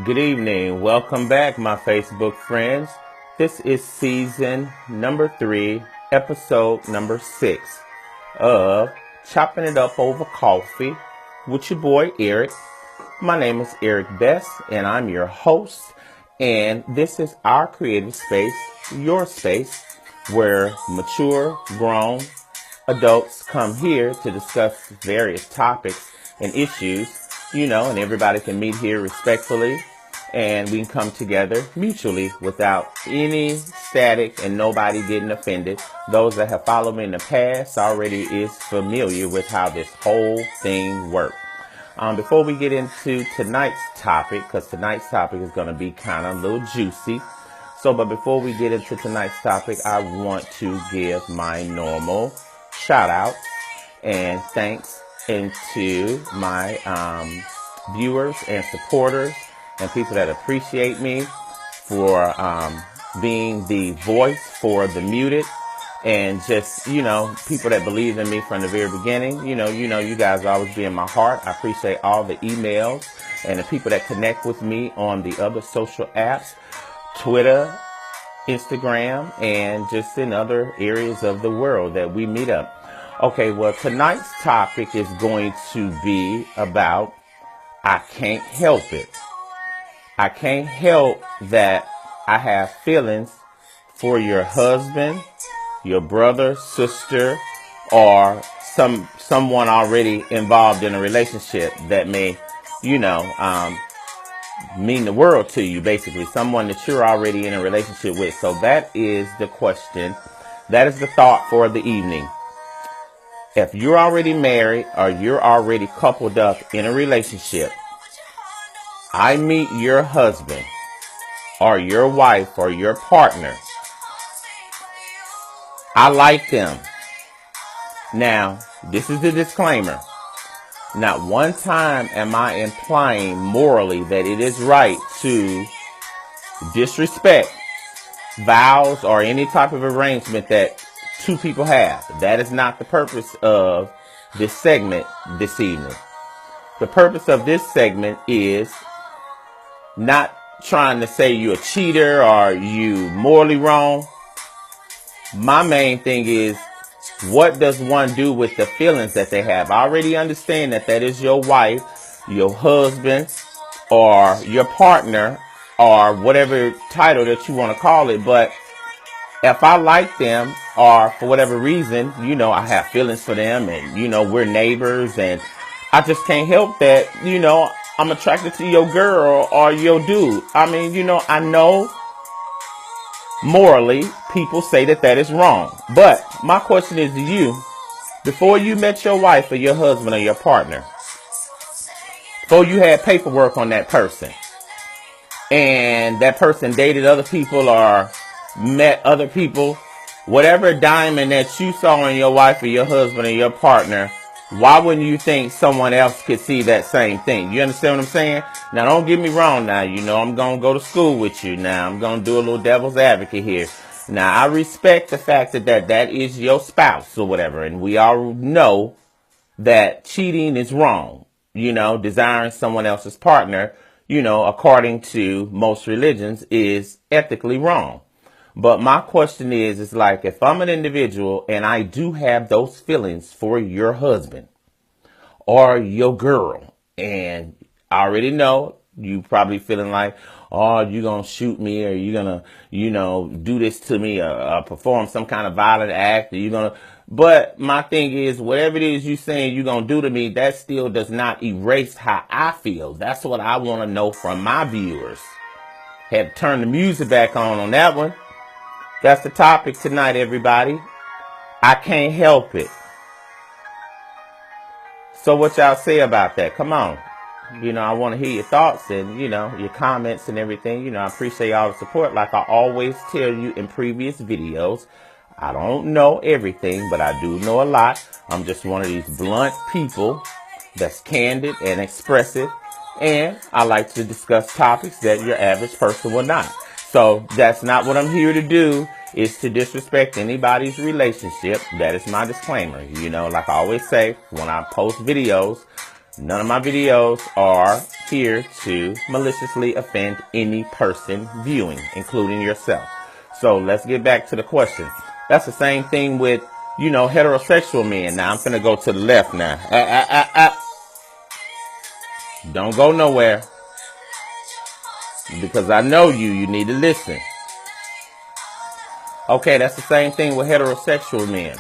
Good evening. Welcome back, my Facebook friends. This is season number 3, episode number 6 of Chopping It Up Over Coffee with your boy Eric. My name is Eric Best, and I'm your host. And this is our creative space, your space, where mature, grown adults come here to discuss various topics and issues, and everybody can meet here respectfully and we can come together mutually without any static and nobody getting offended. Those that have followed me in the past already is familiar with how this whole thing works. Before we get into tonight's topic, because tonight's topic is going to be kind of a little juicy. But before we get into tonight's topic, I want to give my normal shout out and thanks into my viewers and supporters and people that appreciate me for being the voice for the muted, and just, people that believe in me from the very beginning. You guys always be in my heart. I appreciate all the emails and the people that connect with me on the other social apps, Twitter, Instagram, and just in other areas of the world that we meet up. Okay, well, tonight's topic is going to be about I can't help it. I can't help that I have feelings for your husband, your brother, sister, or someone already involved in a relationship that may, mean the world to you, basically. Someone that you're already in a relationship with. So that is the question. That is the thought for the evening. If you're already married or you're already coupled up in a relationship, I meet your husband or your wife or your partner. I like them. Now, this is the disclaimer. Not one time am I implying morally that it is right to disrespect vows or any type of arrangement that two people have. That is not the purpose of this segment this evening. The purpose of this segment is not trying to say you're a cheater or you morally wrong. My main thing is, what does one do with the feelings that they have? I already understand that is your wife, your husband, or your partner, or whatever title that you want to call it. But if I like them, or for whatever reason, I have feelings for them, and, we're neighbors, and I just can't help that, I'm attracted to your girl or your dude. I mean, I know morally people say that is wrong. But my question is to you, before you met your wife or your husband or your partner, before you had paperwork on that person, and that person dated other people or met other people, whatever diamond that you saw in your wife or your husband or your partner, why wouldn't you think someone else could see that same thing? You understand what I'm saying? Now, don't get me wrong now. I'm going to go to school with you. Now, I'm going to do a little devil's advocate here. Now, I respect the fact that is your spouse or whatever. And we all know that cheating is wrong. Desiring someone else's partner, according to most religions, is ethically wrong. But my question is like, if I'm an individual and I do have those feelings for your husband or your girl, and I already know you probably feeling like, oh, you're going to shoot me, or you're going to, do this to me, or perform some kind of violent act, or but my thing is, whatever it is you saying you're going to do to me, that still does not erase how I feel. That's what I want to know from my viewers. Had to turn the music back on that one. That's the topic tonight, everybody. I can't help it. So what y'all say about that? Come on. I want to hear your thoughts and, your comments and everything. I appreciate all the support. Like I always tell you in previous videos, I don't know everything, but I do know a lot. I'm just one of these blunt people that's candid and expressive. And I like to discuss topics that your average person will not. So that's not what I'm here to do, is to disrespect anybody's relationship. That is my disclaimer. Like I always say, when I post videos, none of my videos are here to maliciously offend any person viewing, including yourself. So let's get back to the question. That's the same thing with, heterosexual men. Now I'm finna go to the left now. Don't go nowhere. Because I know you need to listen. Okay, that's the same thing with heterosexual men.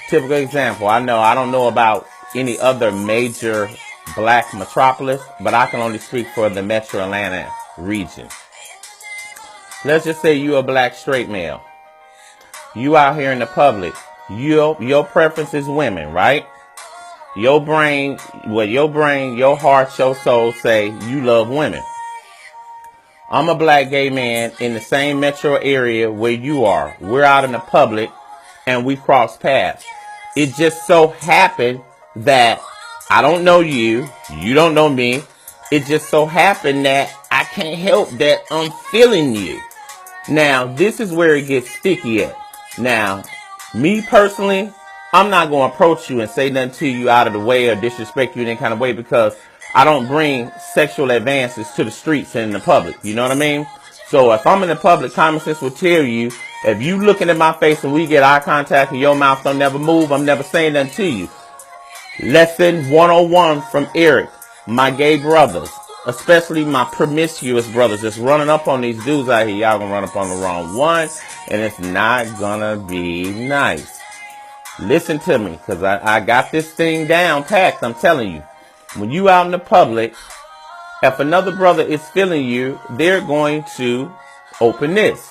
Typical example. I don't know about any other major black metropolis, but I can only speak for the metro Atlanta region. Let's just say you're a black straight male. You out here in the public. Your preference is women, right? Your brain, your heart, your soul say you love women. I'm a black gay man in the same metro area where you are. We're out in the public and we cross paths. It just so happened that I don't know you. You don't know me. It just so happened that I can't help that I'm feeling you. Now, this is where it gets sticky at. Now, me personally, I'm not going to approach you and say nothing to you out of the way or disrespect you in any kind of way because I don't bring sexual advances to the streets and in the public. You know what I mean? So if I'm in the public, common sense will tell you, if you looking at my face and we get eye contact and your mouth don't never move, I'm never saying nothing to you. Lesson 101 from Eric, my gay brothers, especially my promiscuous brothers that's running up on these dudes out here. Y'all gonna run up on the wrong one and it's not gonna be nice. Listen to me, because I got this thing down packed. I'm telling you. When you out in the public, if another brother is feeling you, they're going to open this.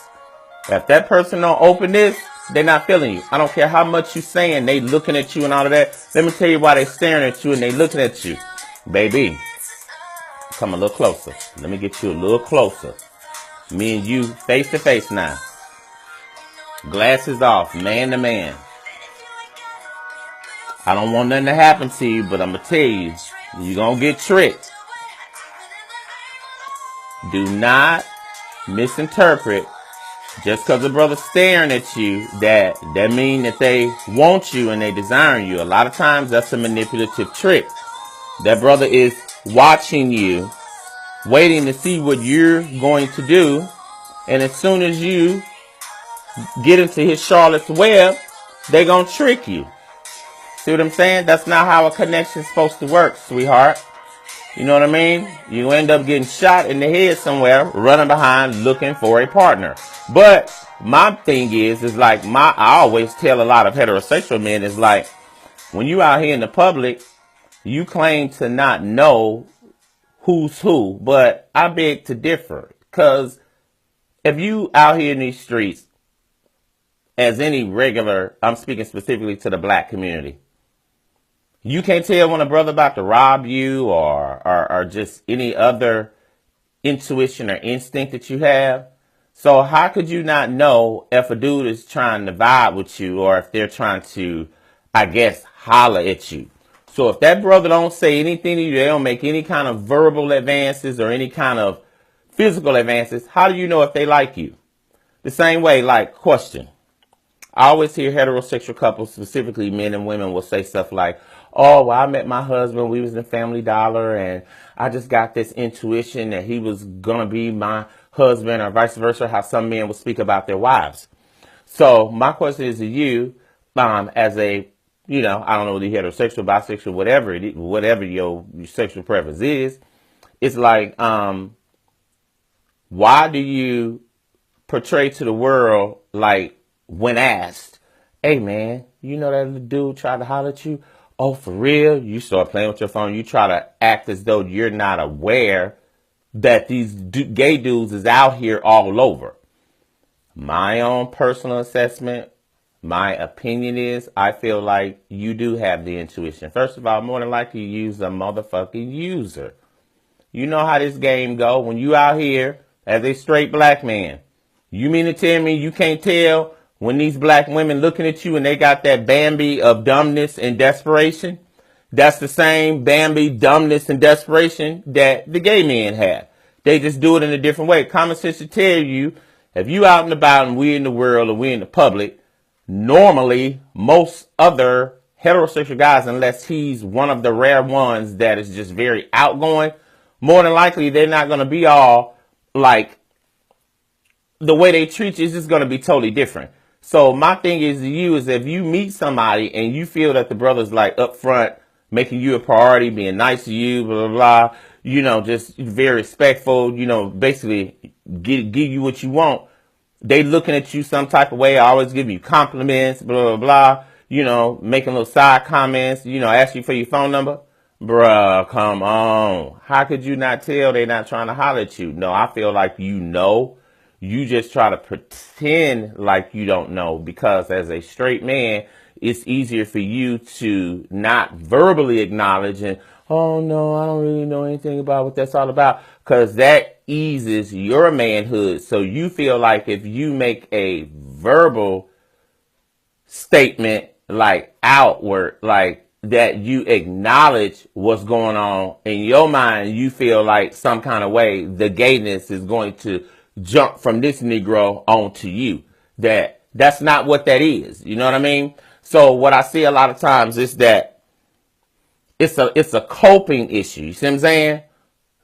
If that person don't open this, they're not feeling you. I don't care how much you saying, they looking at you and all of that. Let me tell you why they staring at you and they looking at you. Baby, come a little closer. Let me get you a little closer. Me and you face to face now. Glasses off, man to man. I don't want nothing to happen to you, but I'm going to tell you, you're going to get tricked. Do not misinterpret just because a brother's staring at you that mean that they want you and they desire you. A lot of times that's a manipulative trick. That brother is watching you, waiting to see what you're going to do. And as soon as you get into his Charlotte's web, they're going to trick you. See what I'm saying? That's not how a connection's supposed to work, sweetheart. You know what I mean? You end up getting shot in the head somewhere, running behind, looking for a partner. But my thing is like I always tell a lot of heterosexual men is like, when you out here in the public, you claim to not know who's who, but I beg to differ. Because if you out here in these streets, as any regular, I'm speaking specifically to the black community, you can't tell when a brother about to rob you or just any other intuition or instinct that you have. So how could you not know if a dude is trying to vibe with you or if they're trying to, I guess, holler at you? So if that brother don't say anything to you, they don't make any kind of verbal advances or any kind of physical advances, how do you know if they like you? The same way, like, question. I always hear heterosexual couples, specifically men and women, will say stuff like, oh, well, I met my husband, we was in Family Dollar, and I just got this intuition that he was going to be my husband, or vice versa, how some men will speak about their wives. So my question is to you, as a, I don't know whether you're heterosexual, bisexual, whatever your sexual preference is, it's like, why do you portray to the world, like, when asked, hey, man, you know that dude tried to holler at you? Oh, for real? You start playing with your phone. You try to act as though you're not aware that these gay dudes is out here all over. My own personal assessment, my opinion is, I feel like you do have the intuition. First of all, more than likely you use a motherfucking user. You know how this game go. When you out here as a straight black man, you mean to tell me you can't tell when these black women looking at you and they got that Bambi of dumbness and desperation? That's the same Bambi dumbness and desperation that the gay men have. They just do it in a different way. Common sense should tell you, if you out and about and we in the world or we in the public, normally most other heterosexual guys, unless he's one of the rare ones that is just very outgoing, more than likely they're not going to be all like, the way they treat you is just going to be totally different. So my thing is to you is if you meet somebody and you feel that the brother's like up front, making you a priority, being nice to you, blah, blah, blah, you know, just very respectful, you know, basically give you what you want. They looking at you some type of way, always giving you compliments, blah, blah, blah, you know, making little side comments, you know, ask you for your phone number. Bruh, come on. How could you not tell they're not trying to holler at you? No, I feel like you know. You just try to pretend like you don't know, because as a straight man, it's easier for you to not verbally acknowledge and, oh no, I don't really know anything about what that's all about, because that eases your manhood. So you feel like if you make a verbal statement, like outward, like that you acknowledge what's going on in your mind, you feel like some kind of way the gayness is going to jump from this Negro onto you. That's not what that is. You know what I mean? So what I see a lot of times is that it's a coping issue. You see what I'm saying?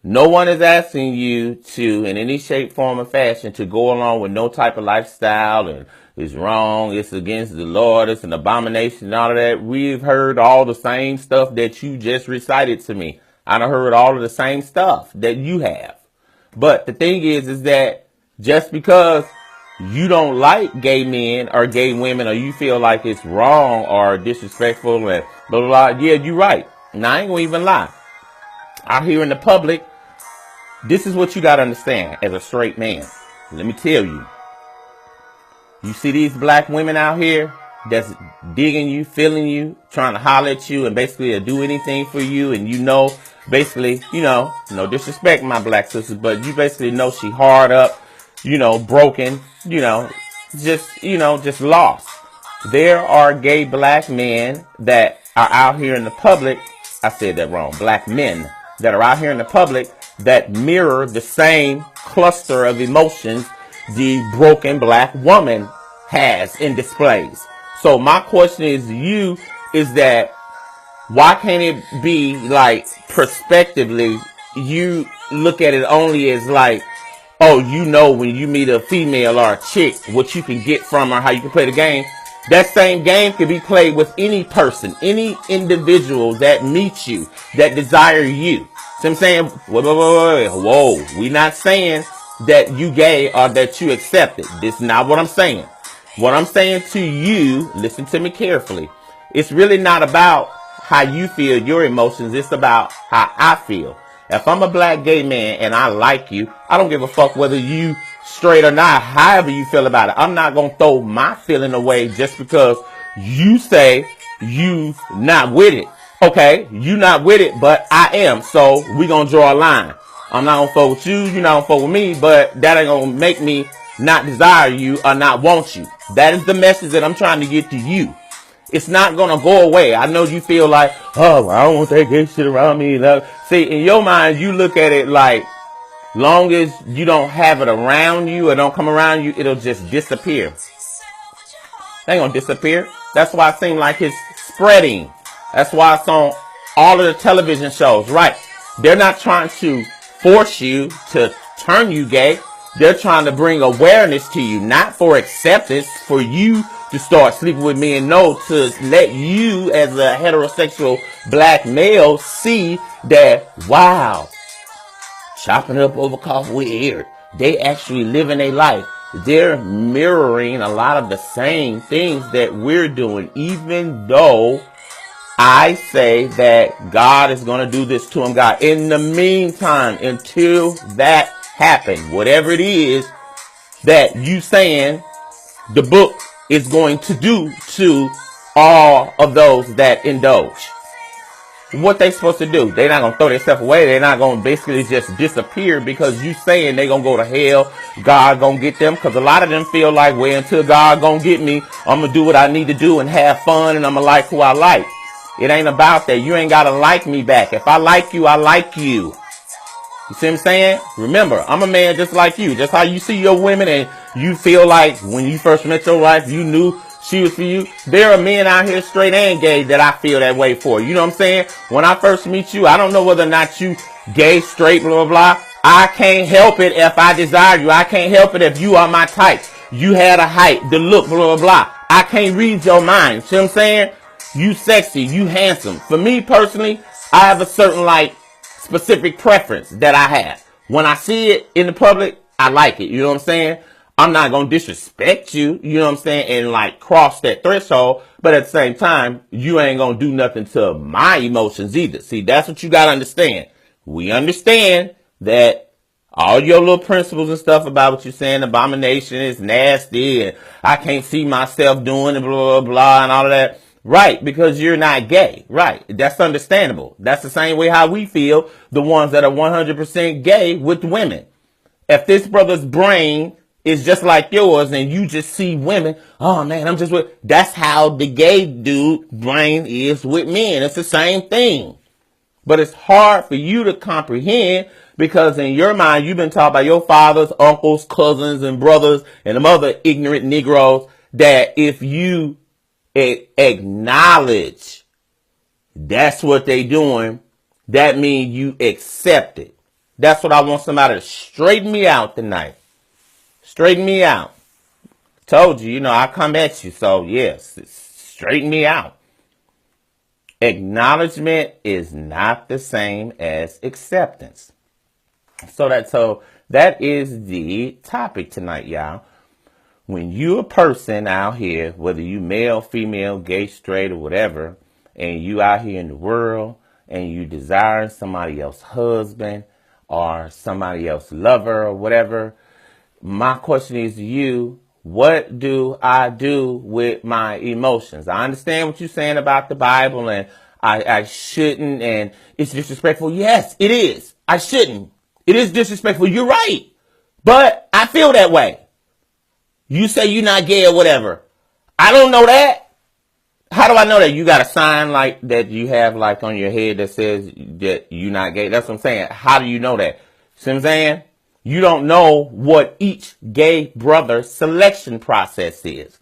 No one is asking you to, in any shape, form, or fashion, to go along with no type of lifestyle, and it's wrong, it's against the Lord, it's an abomination, and all of that. We've heard all the same stuff that you just recited to me. I done heard all of the same stuff that you have. But the thing is that just because you don't like gay men or gay women, or you feel like it's wrong or disrespectful and blah, blah, blah, yeah, you're right. Now, I ain't gonna even lie. Out here in the public, this is what you got to understand as a straight man. Let me tell you. You see these black women out here that's digging you, feeling you, trying to holler at you, and basically do anything for you. And you know, basically, you know, no disrespect, my black sisters, but you basically know she hard up, you know, broken, you know, just lost. There are gay black men that are out here in the public. I said that wrong. Black men that are out here in the public that mirror the same cluster of emotions the broken black woman has in displays. So my question is to you is that why can't it be like prospectively you look at it only as like, oh, you know, when you meet a female or a chick, what you can get from her, how you can play the game. That same game can be played with any person, any individual that meets you, that desire you. See what I'm saying? Whoa. We not saying that you gay or that you accept it. This is not what I'm saying. What I'm saying to you, listen to me carefully. It's really not about how you feel, your emotions. It's about how I feel. If I'm a black gay man and I like you, I don't give a fuck whether you straight or not, however you feel about it. I'm not going to throw my feeling away just because you say you not with it. Okay, you not with it, but I am. So we going to draw a line. I'm not going to fuck with you. You're not going to fuck with me, but that ain't going to make me not desire you or not want you. That is the message that I'm trying to get to you. It's not going to go away. I know you feel like, oh, I don't want that gay shit around me. See, in your mind, you look at it like, long as you don't have it around you or don't come around you, it'll just disappear. It ain't going to disappear. That's why it seems like it's spreading. That's why it's on all of the television shows, right? They're not trying to force you to turn you gay. They're trying to bring awareness to you, not for acceptance, for you to start sleeping with me, and no, to let you as a heterosexual black male see that, wow, chopping up over coffee with Eric, they actually living a life. They're mirroring a lot of the same things that we're doing, even though I say that God is going to do this to them. God, in the meantime, until that happens, whatever it is that you saying the book is going to do to all of those that indulge. What they supposed to do? They're not going to throw themselves away. They're not going to basically just disappear because you saying they're going to go to hell. God going to get them. Because a lot of them feel like, well, until God going to get me, I'm going to do what I need to do and have fun, and I'm going to like who I like. It ain't about that. You ain't got to like me back. If I like you, I like you. You see what I'm saying? Remember, I'm a man just like you. Just how you see your women and you feel like when you first met your wife, you knew She was for you. There are men out here, straight and gay, that I feel that way for. You know what I'm saying? When I first meet you, I don't know whether or not you gay, straight, blah, blah, blah. I can't help it if I desire you. I can't help it if you are my type. You had a height, the look, blah, blah, blah. I can't read your mind. See what I'm saying? You sexy, you handsome. For me personally, I have a certain specific preference that I have. When I see it in the public, I like it. You know what I'm saying? I'm not going to disrespect you, you know what I'm saying, and cross that threshold. But at the same time, you ain't going to do nothing to my emotions either. See, that's what you got to understand. We understand that all your little principles and stuff about what you're saying, abomination is nasty, and I can't see myself doing it, blah, blah, blah, and all of that. Right, because you're not gay. Right, that's understandable. That's the same way how we feel, the ones that are 100% gay with women. If this brother's brain is just like yours and you just see women, oh man, I'm just with, that's how the gay dude brain is with men. It's the same thing. But it's hard for you to comprehend because in your mind, you've been taught by your fathers, uncles, cousins, and brothers, and them other ignorant Negroes that if you acknowledge that's what they doing, that means you accept it. That's what I want somebody to straighten me out tonight. Straighten me out. Told you, I come at you. So yes, straighten me out. Acknowledgement is not the same as acceptance. So that is the topic tonight, y'all. When you a person out here, whether you male, female, gay, straight, or whatever, and you out here in the world and you desiring somebody else's husband or somebody else's lover or whatever, my question is to you, what do I do with my emotions? I understand what you're saying about the Bible and I shouldn't and it's disrespectful. Yes, it is. I shouldn't. It is disrespectful. You're right. But I feel that way. You say you're not gay or whatever. I don't know that. How do I know that? You got a sign that you have on your head that says that you're not gay. That's what I'm saying. How do you know that? See what I'm saying? You don't know what each gay brother selection process is.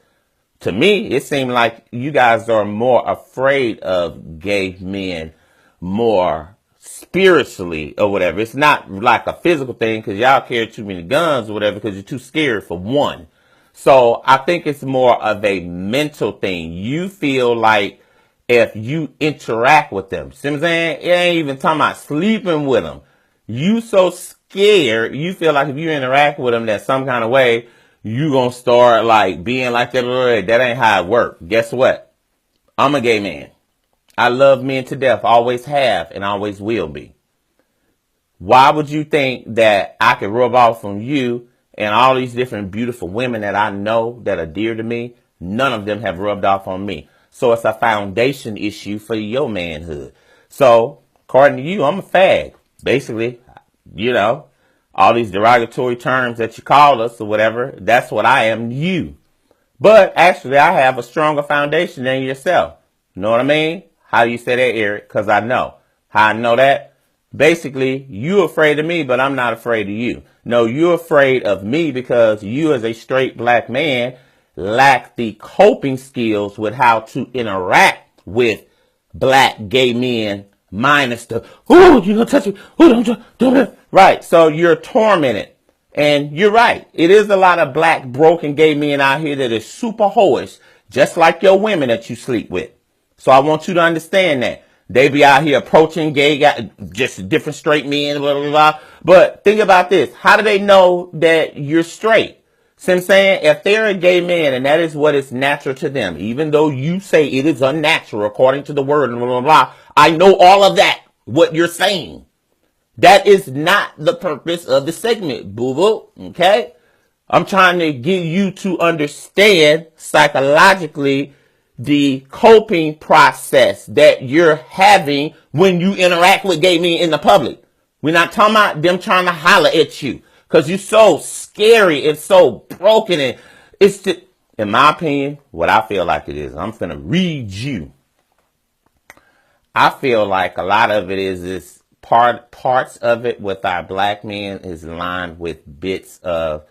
To me, it seemed like you guys are more afraid of gay men more spiritually or whatever. It's not like a physical thing because y'all carry too many guns or whatever because you're too scared for one. So I think it's more of a mental thing. You feel like if you interact with them, see what I'm saying? It ain't even talking about sleeping with them. You so scared, you feel like if you interact with them that some kind of way, you gonna start being like that. That ain't how it works. Guess what? I'm a gay man. I love men to death. Always have and always will be. Why would you think that I could rub off on you and all these different beautiful women that I know that are dear to me? None of them have rubbed off on me. So it's a foundation issue for your manhood. So according to you, I'm a fag. Basically, all these derogatory terms that you call us or whatever, that's what I am to you. But actually, I have a stronger foundation than yourself. You know what I mean? How do you say that, Eric? Because I know. How I know that? Basically, you're afraid of me, but I'm not afraid of you. No, you're afraid of me because you as a straight black man lack the coping skills with how to interact with black gay men minus the, oh, you gonna touch me? Oh, don't. Right. So you're tormented. And you're right. It is a lot of black broken gay men out here that is super hoish, just like your women that you sleep with. So I want you to understand that. They be out here approaching gay guys, just different straight men, blah, blah, blah. But think about this. How do they know that you're straight? See what I'm saying? If they're a gay man and that is what is natural to them, even though you say it is unnatural according to the word, blah, blah, blah, I know all of that, what you're saying. That is not the purpose of the segment, boo-boo, okay? I'm trying to get you to understand psychologically the coping process that you're having when you interact with gay men in the public. We're not talking about them trying to holler at you because you're so scary and so broken. And it's just, in my opinion, what I feel like it is. I'm finna read you. I feel like a lot of it is this parts of it with our black men is lined with bits of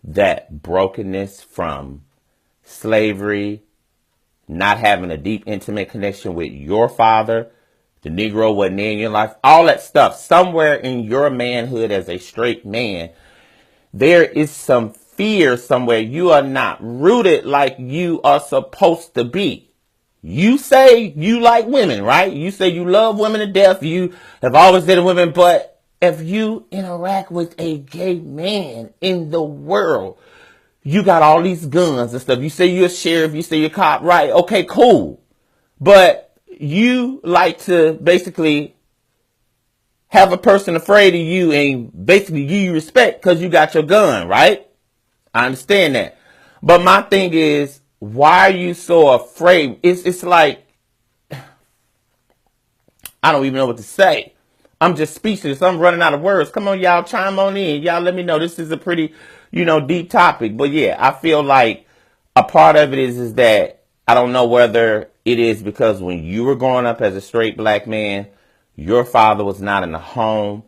that brokenness from slavery, not having a deep, intimate connection with your father, the Negro wasn't in your life, all that stuff. Somewhere in your manhood as a straight man, there is some fear somewhere. You are not rooted like you are supposed to be. You say you like women, right? You say you love women to death. You have always dated women, but if you interact with a gay man in the world, you got all these guns and stuff. You say you're a sheriff, you say you're a cop, right? Okay, cool. But you like to basically have a person afraid of you and basically give you respect because you got your gun, right? I understand that. But my thing is, why are you so afraid? It's like, I don't even know what to say. I'm just speechless. I'm running out of words. Come on, y'all, chime on in. Y'all let me know. This is a pretty, deep topic. But yeah, I feel like a part of it is that I don't know whether it is because when you were growing up as a straight black man, your father was not in the home.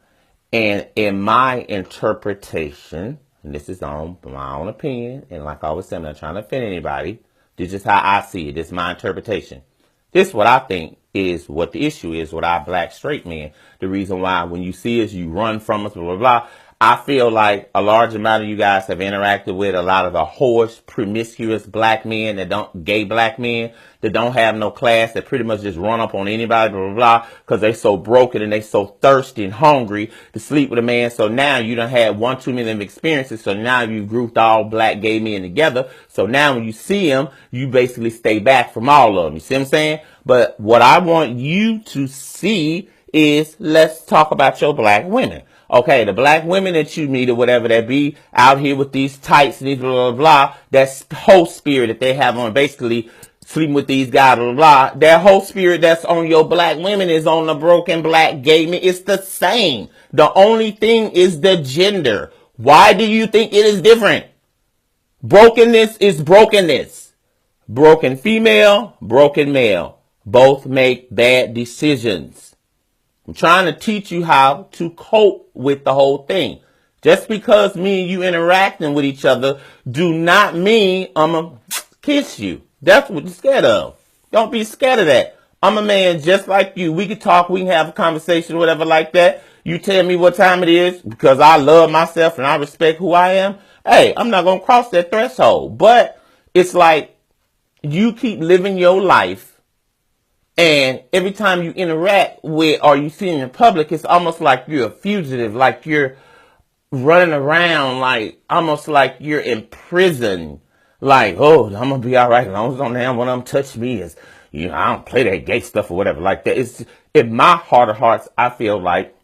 And in my interpretation, and this is on my own opinion, and like I always say, I'm not trying to offend anybody. This is how I see it. This is my interpretation. This is what I think is what the issue is with our black straight men. The reason why when you see us, you run from us, blah, blah, blah. I feel like a large amount of you guys have interacted with a lot of the whorish, promiscuous black men gay black men that don't have no class, that pretty much just run up on anybody, blah, blah, blah, because they so broken and they so thirsty and hungry to sleep with a man. So now you done had one too many of them experiences. So now you've grouped all black gay men together. So now when you see them, you basically stay back from all of them. You see what I'm saying? But what I want you to see is, let's talk about your black women. Okay, the black women that you meet or whatever that be out here with these tights and these blah, blah, blah, that whole spirit that they have on basically sleeping with these guys, blah, blah, blah. That whole spirit that's on your black women is on the broken black gay men. It's the same. The only thing is the gender. Why do you think it is different? Brokenness is brokenness. Broken female, broken male. Both make bad decisions. I'm trying to teach you how to cope with the whole thing. Just because me and you interacting with each other do not mean I'm going to kiss you. That's what you're scared of. Don't be scared of that. I'm a man just like you. We can talk. We can have a conversation, whatever like that. You tell me what time it is because I love myself and I respect who I am. Hey, I'm not going to cross that threshold. But it's like you keep living your life. And every time you interact with or you see in public, it's almost like you're a fugitive, like you're running around, like almost like you're in prison. Like, oh, I'm going to be all right as long as don't have one of them touch me. Is, I don't play that gay stuff or whatever like that. It's in my heart of hearts, I feel like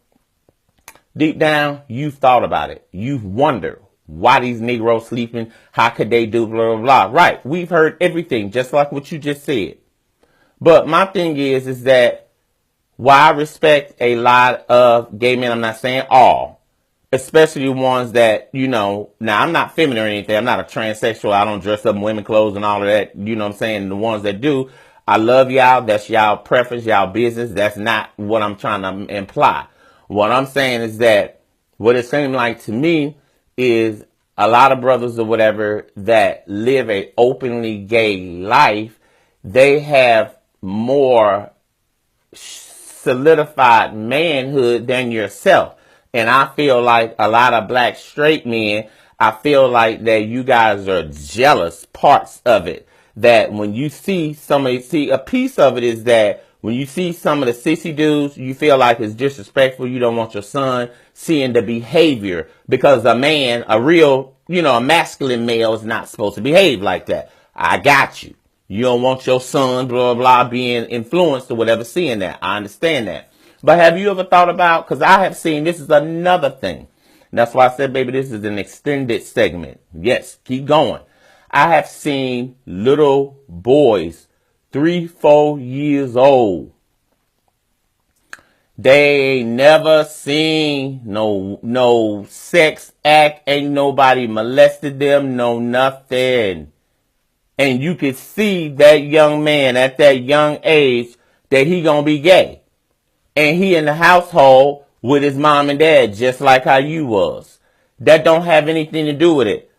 deep down, you've thought about it. You've wondered why these Negroes sleeping. How could they do blah, blah, blah. Right. We've heard everything, just like what you just said. But my thing is that why I respect a lot of gay men, I'm not saying all, especially ones that, now I'm not feminine or anything. I'm not a transsexual. I don't dress up in women's clothes and all of that. You know what I'm saying? The ones that do, I love y'all. That's y'all preference, y'all business. That's not what I'm trying to imply. What I'm saying is that what it seemed like to me is a lot of brothers or whatever that live a openly gay life, they have more solidified manhood than yourself. And I feel like a lot of black straight men, I feel like that you guys are jealous parts of it. That when you see a piece of it is that when you see some of the sissy dudes, you feel like it's disrespectful. You don't want your son seeing the behavior because a man, a real, a masculine male is not supposed to behave like that. I got you. You don't want your son, blah, blah, being influenced or whatever, seeing that. I understand that. But have you ever thought about, because I have seen, this is another thing. And that's why I said, baby, this is an extended segment. Yes, keep going. I have seen little boys, 3-4 years old. They ain't never seen no sex act. Ain't nobody molested them, no nothing. And you could see that young man at that young age that he gonna be gay. And he in the household with his mom and dad, just like how you was. That don't have anything to do with it.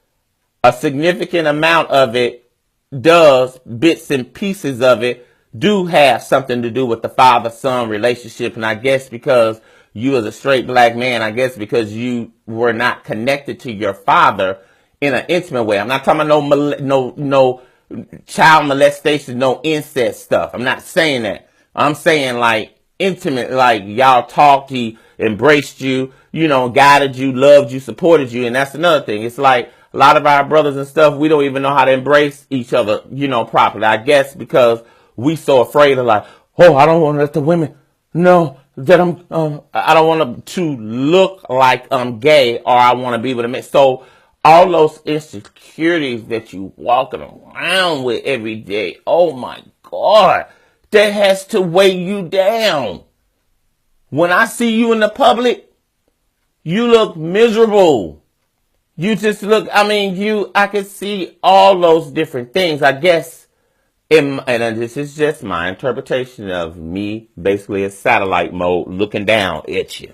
A significant amount of it does, bits and pieces of it, do have something to do with the father-son relationship. And I guess because you as a straight black man, I guess because you were not connected to your father in an intimate way. I'm not talking about no child molestation, no incest stuff. I'm not saying that. I'm saying like intimate, like y'all talked, he embraced you, guided you, loved you, supported you. And that's another thing. It's like a lot of our brothers and stuff, we don't even know how to embrace each other, properly. I guess because we so afraid of like, oh, I don't want to let the women know that I don't want to look like I'm gay, or I want to be with a man. So all those insecurities that you walking around with every day, oh my God, that has to weigh you down. When I see you in the public, you look miserable. You just look, I can see all those different things. I guess, and this is just my interpretation of me, basically in satellite mode, looking down at you.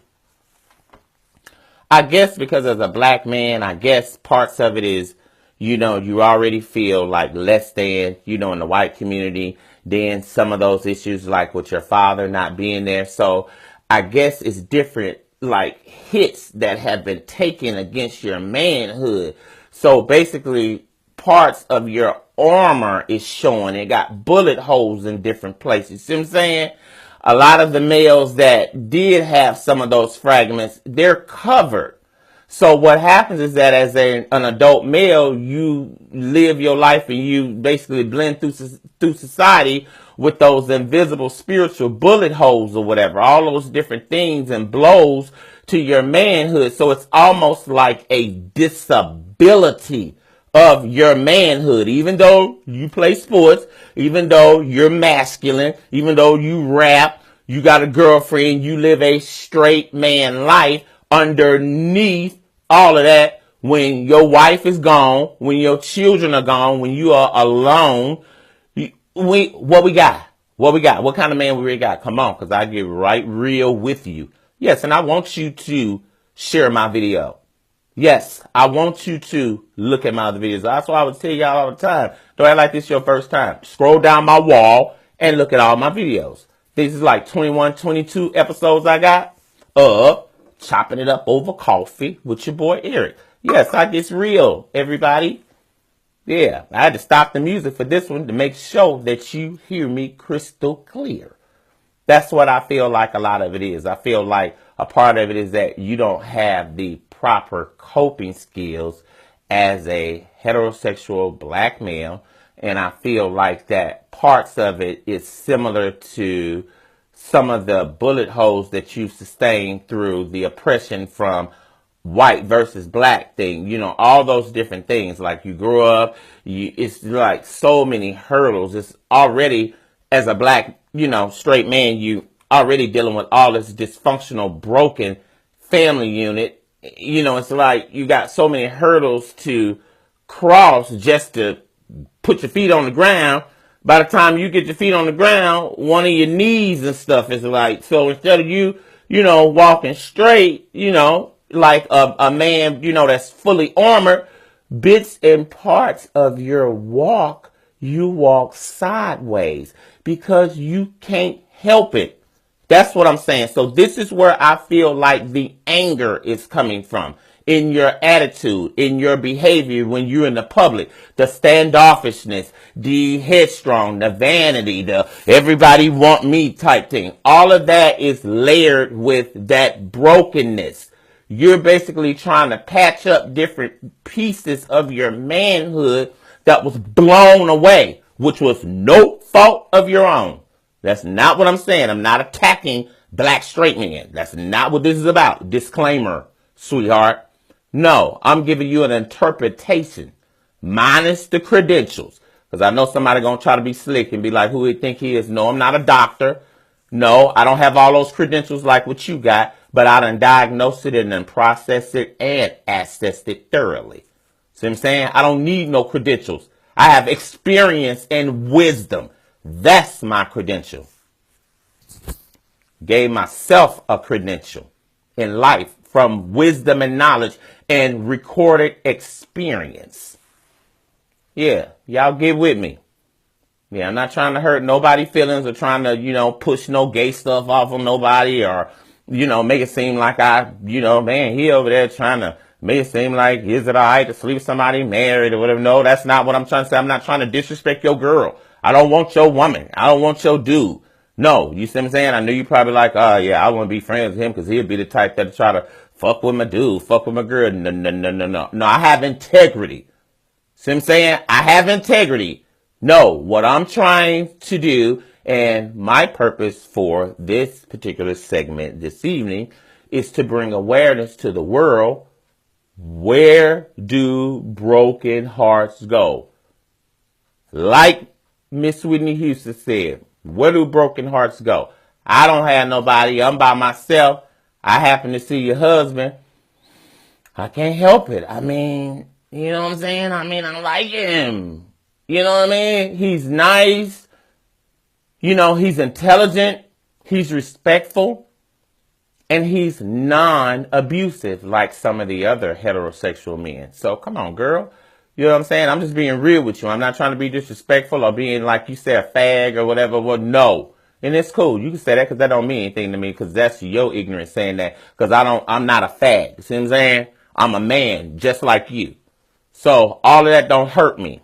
I guess because as a black man, I guess parts of it is, you already feel like less than, in the white community. Then some of those issues like with your father not being there. So I guess it's different like hits that have been taken against your manhood. So basically parts of your armor is showing. It got bullet holes in different places. See what I'm saying? A lot of the males that did have some of those fragments, they're covered. So what happens is that as an adult male, you live your life and you basically blend through society with those invisible spiritual bullet holes or whatever, all those different things and blows to your manhood. So it's almost like a disability of your manhood, even though you play sports, even though you're masculine, even though you rap, you got a girlfriend, you live a straight man life. Underneath all of that, when your wife is gone, when your children are gone, when you are alone, what we got? What kind of man we really got? Come on, because I get right real with you. Yes, and I want you to share my video. Yes, I want you to look at my other videos. That's why I would tell y'all all the time. Don't act like this is your first time. Scroll down my wall and look at all my videos. This is like 21, 22 episodes I got of Chopping It Up Over Coffee with your boy Eric. Yes, I get real, everybody. Yeah, I had to stop the music for this one to make sure that you hear me crystal clear. That's what I feel like a lot of it is. I feel like a part of it is that you don't have the proper coping skills as a heterosexual black male. And I feel like that parts of it is similar to some of the bullet holes that you sustained through the oppression from white versus black thing, all those different things. Like you grew up, it's like so many hurdles. It's already, as a black, straight man, you already dealing with all this dysfunctional, broken family unit. It's like you got so many hurdles to cross just to put your feet on the ground. By the time you get your feet on the ground, one of your knees and stuff is like, so instead of you, walking straight, like a man, that's fully armored, bits and parts of your walk, you walk sideways because you can't help it. That's what I'm saying. So this is where I feel like the anger is coming from. In your attitude, in your behavior when you're in the public, the standoffishness, the headstrong, the vanity, the everybody want me type thing. All of that is layered with that brokenness. You're basically trying to patch up different pieces of your manhood that was blown away, which was no fault of your own. That's not what I'm saying. I'm not attacking black straight men. That's not what this is about. Disclaimer, sweetheart. No, I'm giving you an interpretation minus the credentials. Because I know somebody going to try to be slick and be like, who he think he is. No, I'm not a doctor. No, I don't have all those credentials like what you got. But I done diagnosed it and then processed it and assessed it thoroughly. See what I'm saying? I don't need no credentials. I have experience and wisdom. That's my credential. Gave myself a credential in life from wisdom and knowledge and recorded experience. Yeah, y'all get with me. Yeah, I'm not trying to hurt nobody's feelings or trying to, push no gay stuff off on nobody or, make it seem like man, he over there trying to make it seem like, is it all right to sleep with somebody married or whatever? No, that's not what I'm trying to say. I'm not trying to disrespect your girl. I don't want your woman. I don't want your dude. No, you see what I'm saying? I know you probably like, yeah, I want to be friends with him because he'll be the type that try to fuck with my dude, fuck with my girl. No, no, no, no, no. No, I have integrity. See what I'm saying? I have integrity. No, what I'm trying to do and my purpose for this particular segment this evening is to bring awareness to the world. Where do broken hearts go? Like Miss Whitney Houston said, where do broken hearts go? I don't have nobody. I'm by myself. I happen to see your husband. I can't help it. I mean, you know what I'm saying? I like him. You know what I mean? He's nice. He's intelligent. He's respectful. And he's non-abusive like some of the other heterosexual men. So come on, girl. You know what I'm saying? I'm just being real with you. I'm not trying to be disrespectful or being like you said, a fag or whatever. Well, no. And it's cool. You can say that because that don't mean anything to me because that's your ignorance saying that because I'm not a fag. You see what I'm saying? I'm a man just like you. So all of that don't hurt me.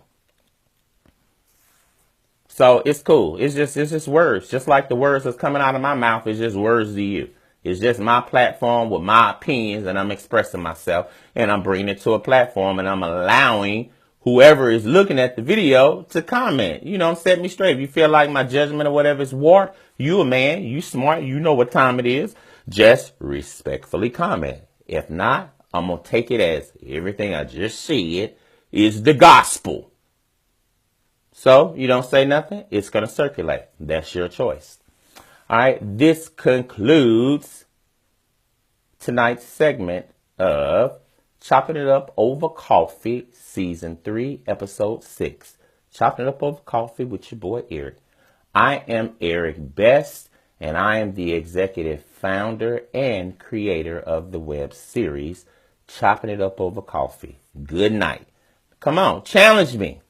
So it's cool. It's just words. Just like the words that's coming out of my mouth is just words to you. It's just my platform with my opinions and I'm expressing myself and I'm bringing it to a platform and I'm allowing whoever is looking at the video to comment. Set me straight. If you feel like my judgment or whatever is warped, you a man, you smart, you know what time it is. Just respectfully comment. If not, I'm going to take it as everything I just said is the gospel. So you don't say nothing, it's going to circulate. That's your choice. All right, this concludes tonight's segment of Chopping It Up Over Coffee, Season 3, Episode 6. Chopping It Up Over Coffee with your boy Eric. I am Eric Best, and I am the executive founder and creator of the web series Chopping It Up Over Coffee. Good night. Come on, challenge me.